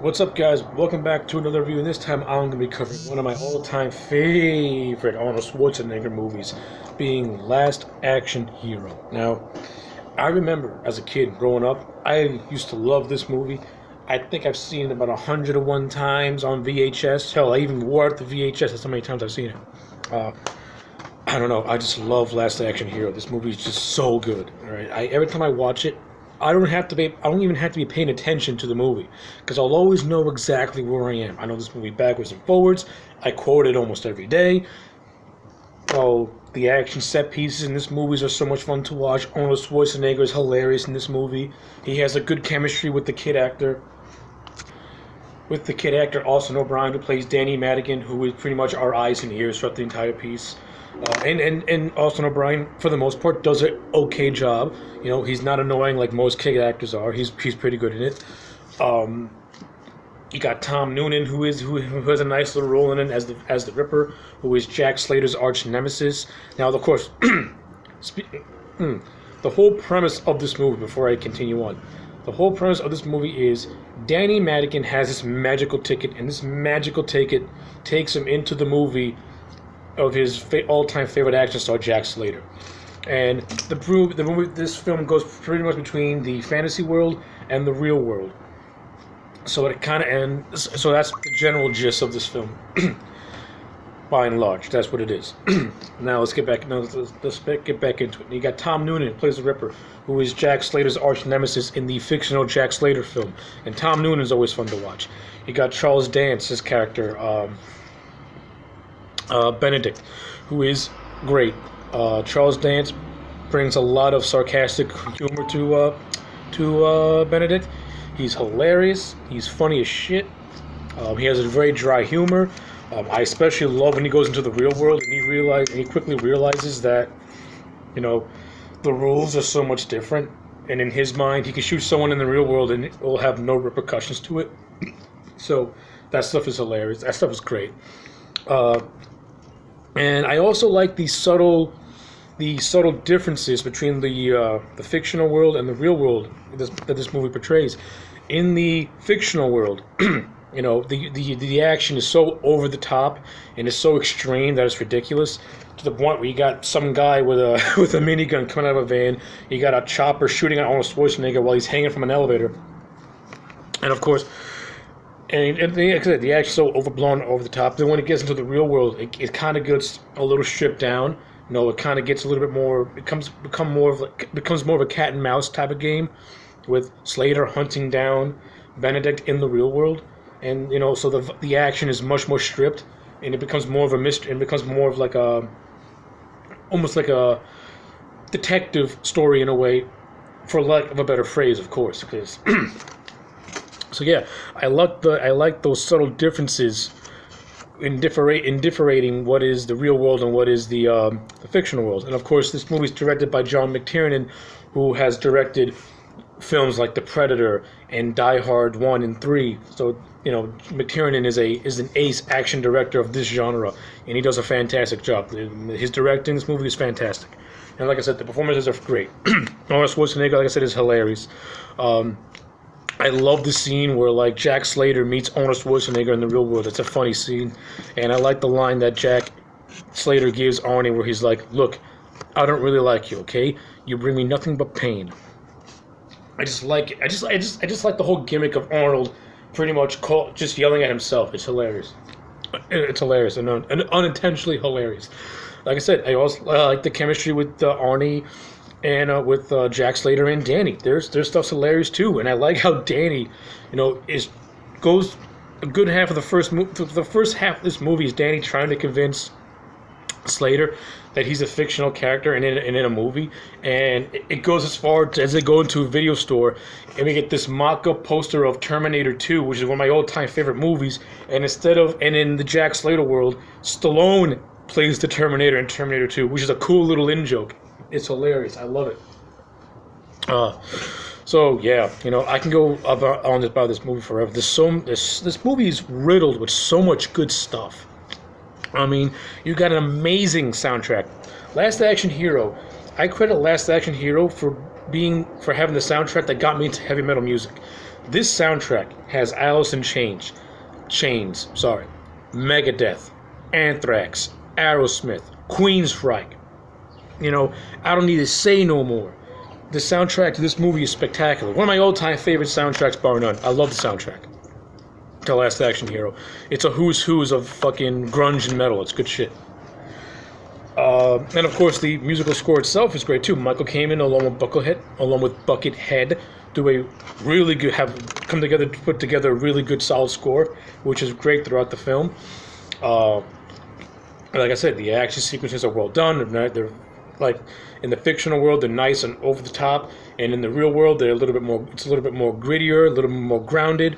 What's up, guys? Welcome back to another review, and this time I'm going to be covering one of my all-time favorite Arnold Schwarzenegger movies, being Last Action Hero. Now, I remember as a kid growing up, I used to love this movie. I think I've seen it about 101 times on VHS. Hell, I even wore out the VHS. That's how many times I've seen it. I don't know. I just love Last Action Hero. This movie is just so good. All right, every time I watch it, I don't even have to be paying attention to the movie, because I'll always know exactly where I am. I know this movie backwards and forwards. I quote it almost every day. Oh, the action set pieces in this movie are so much fun to watch. Arnold Schwarzenegger is hilarious in this movie. He has a good chemistry with the kid actor. Austin O'Brien, who plays Danny Madigan, who is pretty much our eyes and ears throughout the entire piece. And Austin O'Brien, for the most part, does an okay job. You know, he's not annoying like most kid actors are. He's pretty good in it. You got Tom Noonan, who has a nice little role in it as the Ripper, who is Jack Slater's arch nemesis. Now, of course, the whole premise of this movie, before I continue on, the whole premise of this movie is Danny Madigan has this magical ticket, and this magical ticket takes him into the movie of his all-time favorite action star, Jack Slater. And this film goes pretty much between the fantasy world and the real world. So it kind of ends. So that's the general gist of this film, by and large. That's what it is. Now let's get back. Let's get back into it. You got Tom Noonan, who plays the Ripper, who is Jack Slater's arch nemesis in the fictional Jack Slater film. And Tom Noonan is always fun to watch. You got Charles Dance, his character. Benedict, who is great. Charles Dance brings a lot of sarcastic humor to Benedict. He's hilarious. He's funny as shit. He has a very dry humor. I especially love when he goes into the real world and he quickly realizes that, you know, the rules are so much different. And in his mind, he can shoot someone in the real world and it will have no repercussions to it. So that stuff is hilarious. That stuff is great. And I also like the subtle differences between the fictional world and the real world that this movie portrays. In the fictional world, you know, the action is so over the top and is so extreme that it's ridiculous, to the point where you got some guy with a minigun coming out of a van. You got a chopper shooting at Arnold Schwarzenegger while he's hanging from an elevator, and of course. And like I said, the action's so overblown, over the top. Then when it gets into the real world, it kind of gets a little stripped down. You know, it kind of gets a little bit more. It becomes more of a cat and mouse type of game, with Slater hunting down Benedict in the real world, and you know, so the action is much more stripped, and it becomes more of a mystery. It becomes more of like almost like a detective story in a way, for lack of a better phrase, of course, because. So yeah, I like those subtle differences in differentiating what is the real world and what is the fictional world. And of course, this movie is directed by John McTiernan, who has directed films like The Predator and Die Hard 1 and 3. So you know, McTiernan is an ace action director of this genre, and he does a fantastic job. His directing this movie is fantastic, and like I said, the performances are great. Arnold Schwarzenegger, like I said, is hilarious. I love the scene where, like, Jack Slater meets Arnold Schwarzenegger in the real world. It's a funny scene, and I like the line that Jack Slater gives Arnie, where he's like, "Look, I don't really like you, okay? You bring me nothing but pain." I just like it. I just like the whole gimmick of Arnold, pretty much just yelling at himself. It's hilarious. It's hilarious and unintentionally hilarious. Like I said, I also like the chemistry with Arnie. And with Jack Slater and Danny, their stuff's hilarious too. And I like how Danny, you know, goes a good half of the first half of this movie is Danny trying to convince Slater that he's a fictional character and in a movie. And it goes as far as they go into a video store and we get this mock-up poster of Terminator 2, which is one of my all-time favorite movies. And in the Jack Slater world, Stallone plays the Terminator in Terminator 2, which is a cool little in-joke. It's hilarious. I love it. So yeah, you know, I can go about this movie forever. This movie is riddled with so much good stuff. I mean, you got an amazing soundtrack. Last Action Hero. I credit Last Action Hero for having the soundtrack that got me into heavy metal music. This soundtrack has Alice in Chains, Megadeth, Anthrax, Aerosmith, Queensryche. You know, I don't need to say no more. The soundtrack to this movie is spectacular. One of my all-time favorite soundtracks, bar none. I love the soundtrack to Last Action Hero. It's a who's who's of fucking grunge and metal. It's good shit. And of course, the musical score itself is great too. Michael Kamen, along with Buckethead, do a really good, put together a really good, solid score, which is great throughout the film. Like I said, the action sequences are well done. They're like in the fictional world, they're nice and over the top, and in the real world, they're a little bit more. It's a little bit more grittier, a little bit more grounded.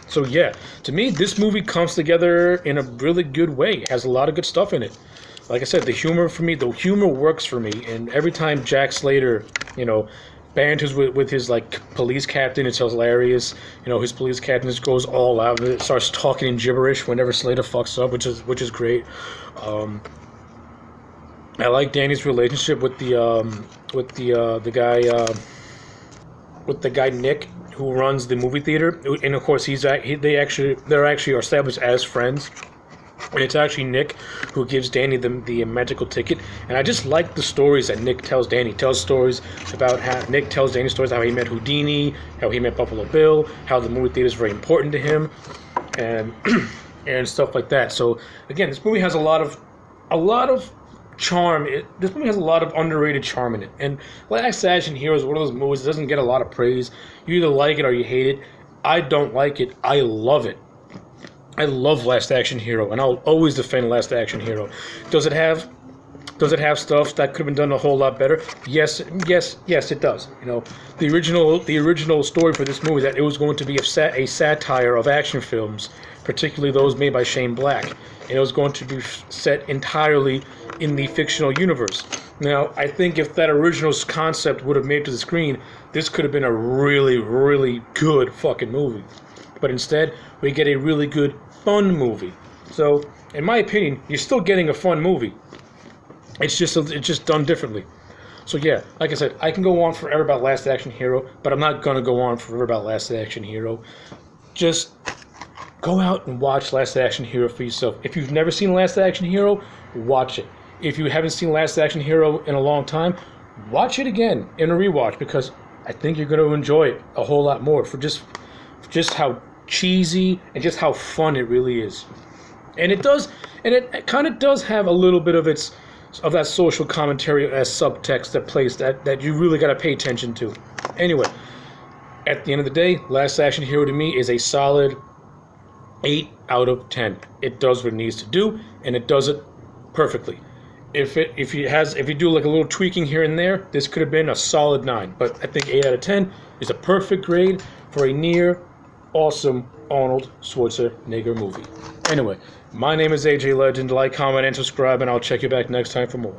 So yeah, to me, this movie comes together in a really good way. It has a lot of good stuff in it. Like I said, the humor works for me. And every time Jack Slater, you know, banters with his like police captain, it's hilarious. You know, his police captain just goes all out of it, starts talking in gibberish whenever Slater fucks up, which is great. I like Danny's relationship with the guy Nick, who runs the movie theater, and of course they're actually established as friends. And it's actually Nick who gives Danny the magical ticket. And I just like the stories that Nick tells Danny. Nick tells Danny stories how he met Houdini, how he met Buffalo Bill, how the movie theater is very important to him, and and stuff like that. So again, this movie has a lot of charm. This movie has a lot of underrated charm in it. And Last Action Hero is one of those movies that doesn't get a lot of praise. You either like it or you hate it. I don't like it. I love it. I love Last Action Hero, and I'll always defend Last Action Hero. Does it have stuff that could have been done a whole lot better? Yes, it does. You know, the original story for this movie, that it was going to be a satire of action films, particularly those made by Shane Black, and it was going to be set entirely in the fictional universe. Now, I think if that original concept would have made it to the screen, this could have been a really, really good fucking movie. But instead, we get a really good, fun movie. So, in my opinion, you're still getting a fun movie. It's just done differently. So yeah, like I said, I can go on forever about Last Action Hero, but I'm not gonna go on forever about Last Action Hero. Just go out and watch Last Action Hero for yourself. If you've never seen Last Action Hero, watch it. If you haven't seen Last Action Hero in a long time, watch it again in a rewatch, because I think you're gonna enjoy it a whole lot more for just how cheesy and just how fun it really is. And it kind of does have a little bit of that social commentary as subtext that plays that you really got to pay attention to. Anyway, at the end of the day, Last Action Hero to me is a solid 8 out of 10. It does what it needs to do, and it does it perfectly. If you do like a little tweaking here and there, this could have been a solid 9. But I think 8 out of 10 is a perfect grade for a near awesome Arnold Schwarzenegger movie. Anyway, my name is AJ Legend. Like, comment, and subscribe, and I'll check you back next time for more.